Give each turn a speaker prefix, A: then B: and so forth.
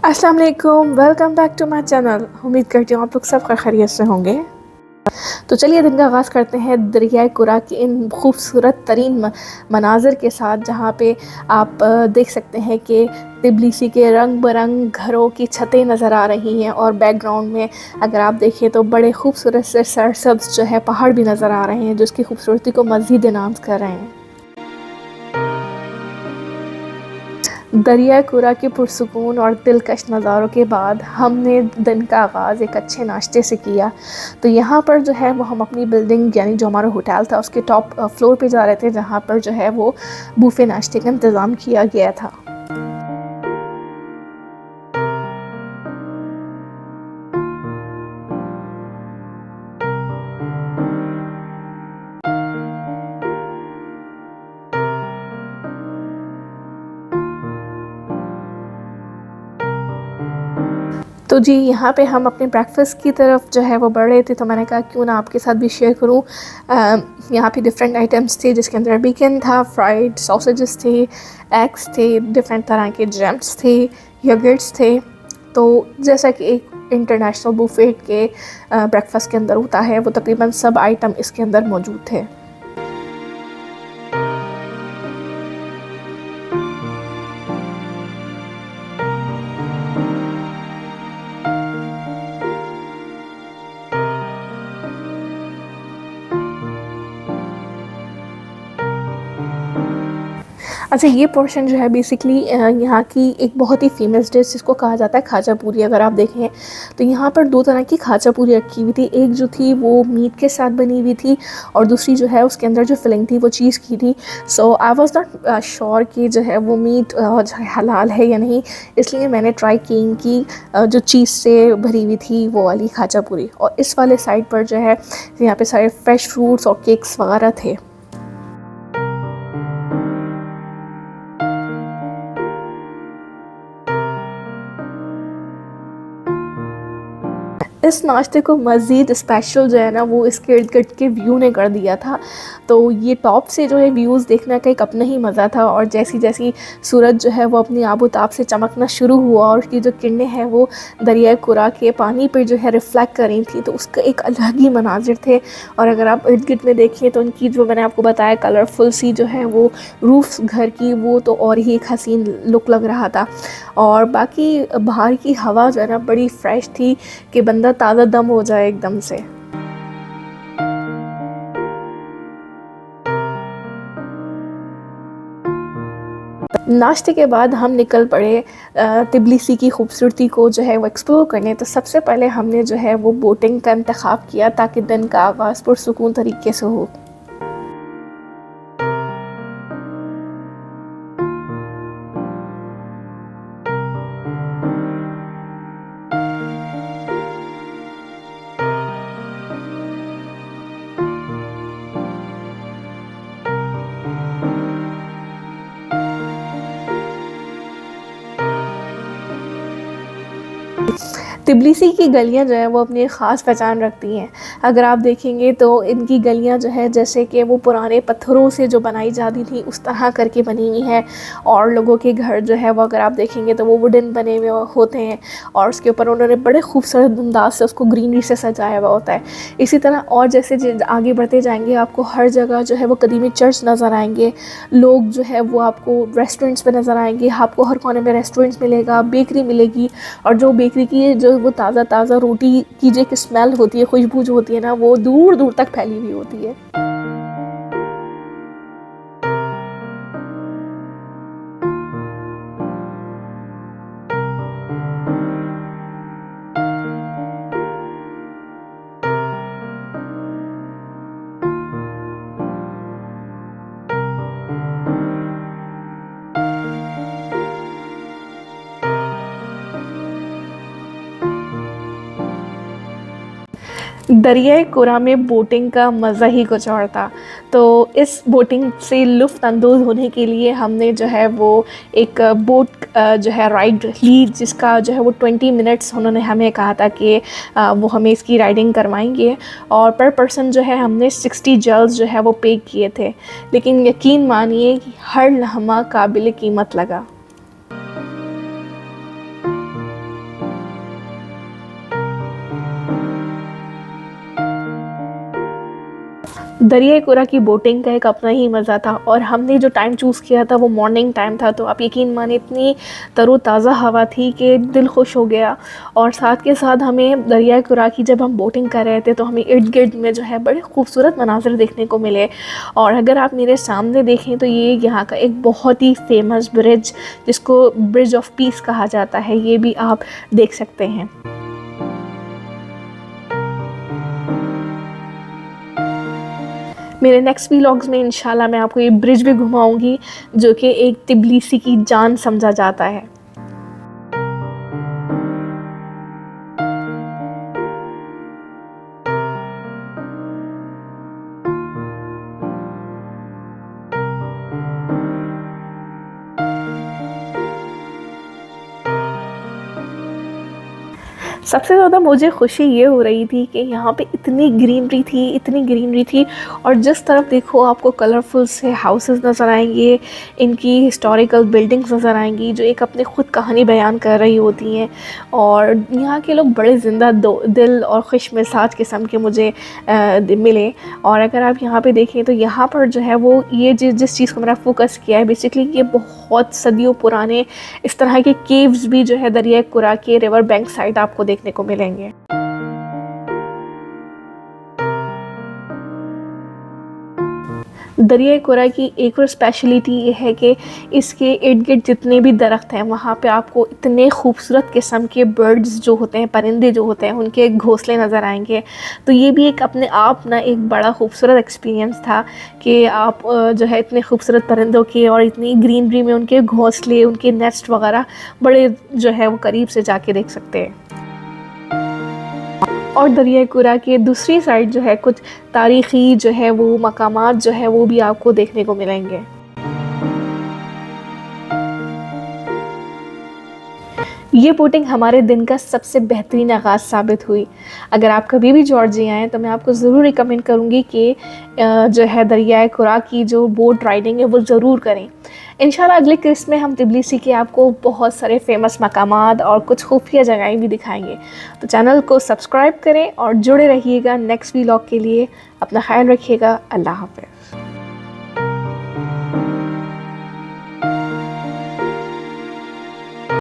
A: अस्सलाम वालेकुम, welcome back to my channel. उम्मीद करती हूँ आप लोग सब खैरियत से होंगे। तो चलिए दिन का आगाज़ करते हैं दरियाए कुरा के इन खूबसूरत तरीन मनाज़र के साथ, जहाँ पे आप देख सकते हैं कि तिबलिसी के रंग बरंग घरों की छतें नज़र आ रही हैं और बैकग्राउंड में अगर आप देखें तो बड़े खूबसूरत से सरसब्ज़ जो है पहाड़ भी नज़र आ रहे हैं, जो उसकी खूबसूरती को मज़ीद एनहांस कर रहे हैं। दरियाए कुरा के पुरसुकून और दिलकश नज़ारों के बाद हमने दिन का आगाज़ एक अच्छे नाश्ते से किया। तो यहाँ पर जो है वो हम अपनी बिल्डिंग यानी जो हमारा होटल था उसके टॉप फ्लोर पे जा रहे थे, जहाँ पर जो है वो बुफ़े नाश्ते का इंतज़ाम किया गया था। तो जी यहाँ पे हम अपने ब्रेकफ़ास्ट की तरफ जो है वो बढ़ रहे थे, तो मैंने कहा क्यों ना आपके साथ भी शेयर करूँ। यहाँ पे डिफरेंट आइटम्स थे, जिसके अंदर बेकन था, फ्राइड सॉसेजेस थे, एग्स थे, डिफरेंट तरह के जैम्स थे, योगर्ट्स थे। तो जैसा कि एक इंटरनेशनल बुफ़ेट के ब्रेकफ़ास्ट के अंदर होता है, वो तकरीबन सब आइटम इसके अंदर मौजूद थे। अच्छा, ये पोर्शन जो है बेसिकली यहाँ की एक बहुत ही फ़ेमस डिश जिसको कहा जाता है खाजा पूरी। अगर आप देखें तो यहाँ पर 2 तरह की खाजा पूरी रखी हुई थी। एक जो थी वो मीट के साथ बनी हुई थी और दूसरी जो है उसके अंदर जो फिलिंग थी वो चीज़ की थी। सो आई वाज़ नॉट श्योर कि जो है वो मीट जो है हलाल है या नहीं, इसलिए मैंने ट्राई की इनकी जो चीज़ से भरी हुई थी वो वाली खाजा पूरी। और इस वाले साइड पर जो है यहाँ पे सारे फ्रेश फ्रूट्स और केक्स वगैरह थे। इस नाश्ते को मज़ीद स्पेशल जो है ना वो इसके इर्द-गिर्द के व्यू ने कर दिया था। तो ये टॉप से जो है व्यूज़ देखने का एक अपना ही मज़ा था, और जैसी-जैसी सूरज जो है वो अपनी आबोताब से चमकना शुरू हुआ और उसकी जो किरणें हैं वो दरियाए कुरा के पानी पे जो है रिफ्लेक्ट कर रही थी, तो उसका एक अलग ही मनाज़िर थे। और अगर आप इर्द-गिर्द में देखिए तो उनकी जो मैंने आपको बताया कलरफुल सी जो है वो रूफ़्स घर की, वो तो और ही एक हसीन लुक लग रहा था। और बाकी बाहर की हवा जो है ना बड़ी फ्रेश थी कि बंदा ताज़ा दम हो जाए एकदम से। नाश्ते के बाद हम निकल पड़े तिबलिसी की खूबसूरती को जो है वो एक्सप्लोर करने। तो सबसे पहले हमने जो है वो बोटिंग का इंतखाब किया ताकि दिन का आगाज़ पुरसुकून तरीके से हो। तिबलिसी की गलियाँ जो है वो अपनी ख़ास पहचान रखती हैं। अगर आप देखेंगे तो इनकी गलियाँ जो है जैसे कि वो पुराने पत्थरों से जो बनाई जाती थी उस तरह करके बनी हुई हैं, और लोगों के घर जो है वो अगर आप देखेंगे तो वो वुडन बने हुए होते हैं, और उसके ऊपर उन्होंने बड़े खूबसूरत अंदाज से उसको ग्रीनरी से सजाया हुआ होता है। इसी तरह और जैसे आगे बढ़ते जाएंगे आपको हर जगह जो है वो कदीमी चर्च नज़र आएंगे, लोग जो है वो आपको रेस्टोरेंट्स पे नज़र आएंगे, आपको हर कोने में रेस्टोरेंट्स मिलेगा, बेकरी मिलेगी, और जो बेकरी की जो वो ताज़ा रोटी की जो एक स्मेल होती है, खुशबू जो होती है ना, वो दूर दूर तक फैली हुई होती है। दरियाए कुरा में बोटिंग का मज़ा ही कुछ और था। तो इस बोटिंग से लुत्फ़ होने के लिए हमने जो है वो एक बोट जो है राइड ली, जिसका जो है वो 20 मिनट्स उन्होंने हमें कहा था कि वो हमें इसकी राइडिंग करवाएंगे, और पर पर्सन जो है हमने 60 जल्स जो है वो पे किए थे। लेकिन यकीन मानिए कि हर लम्हा काबिल कीमत लगा। दरियाई कुरा की बोटिंग का एक अपना ही मज़ा था और हमने जो टाइम चूज़ किया था वो मॉर्निंग टाइम था, तो आप यकीन माने इतनी तरोताज़ा हवा थी कि दिल खुश हो गया। और साथ के साथ हमें दरियाई कुरा की जब हम बोटिंग कर रहे थे तो हमें इर्द गिर्द में जो है बड़े खूबसूरत मनाज़र देखने को मिले। और अगर आप मेरे सामने देखें तो ये यहाँ का एक बहुत ही फेमस ब्रिज, जिसको ब्रिज ऑफ पीस कहा जाता है, ये भी आप देख सकते हैं। मेरे नेक्स्ट व्लॉग्स में इंशाल्लाह मैं आपको ये ब्रिज भी घुमाऊंगी, जो कि एक तिबलिसी की जान समझा जाता है। सबसे ज़्यादा मुझे खुशी ये हो रही थी कि यहाँ पे इतनी ग्रीनरी थी और जिस तरफ देखो आपको कलरफुल से हाउसेस नज़र आएंगे, इनकी हिस्टोरिकल बिल्डिंग्स नज़र आएंगी जो एक अपने ख़ुद कहानी बयान कर रही होती हैं। और यहाँ के लोग बड़े ज़िंदा दिल और खुश मिजाज किस्म के मुझे मिले। और अगर आप यहाँ पे देखें तो यहाँ पर जो है वो ये जिस चीज़ को मैंने फोकस किया है बेसिकली, ये बहुत सदियों पुराने इस तरह के केव्स भी जो है दरिया कुरा के रिवर बैंक साइड आपको देखने को मिलेंगे। दरिया कुरा की एक और स्पेशलिटी ये है कि इसके इर्द गिर्द जितने भी दरख्त हैं वहाँ पे आपको इतने खूबसूरत किस्म के बर्ड्स जो होते हैं, परिंदे जो होते हैं, उनके घोंसले नज़र आएंगे। तो ये भी एक अपने आप ना एक बड़ा खूबसूरत एक्सपीरियंस था कि आप जो है इतने खूबसूरत परिंदों के और इतनी ग्रीनरी में उनके घोंसले, उनके नेस्ट वगैरह बड़े जो है वो करीब से जाके देख सकते हैं। और दरिया कुरा के दूसरी साइड जो है कुछ तारीख़ी जो है वो मकामात जो है वो भी आपको देखने को मिलेंगे। ये बोटिंग हमारे दिन का सबसे बेहतरीन आगाज़ साबित हुई। अगर आप कभी भी जॉर्जिया आएँ तो मैं आपको ज़रूर रिकमेंड करूँगी कि जो है दरियाए कुरा की जो बोट राइडिंग है वो ज़रूर करें। इंशाल्लाह अगले क्लिप्स में हम तिबलिसी के आपको बहुत सारे फेमस मकामात और कुछ खुफिया जगहें भी दिखाएंगे। तो चैनल को सब्सक्राइब करें और जुड़े रहिएगा नेक्स्ट व्लॉग के लिए। अपना ख्याल रखिएगा। अल्लाह हाफ़िज़।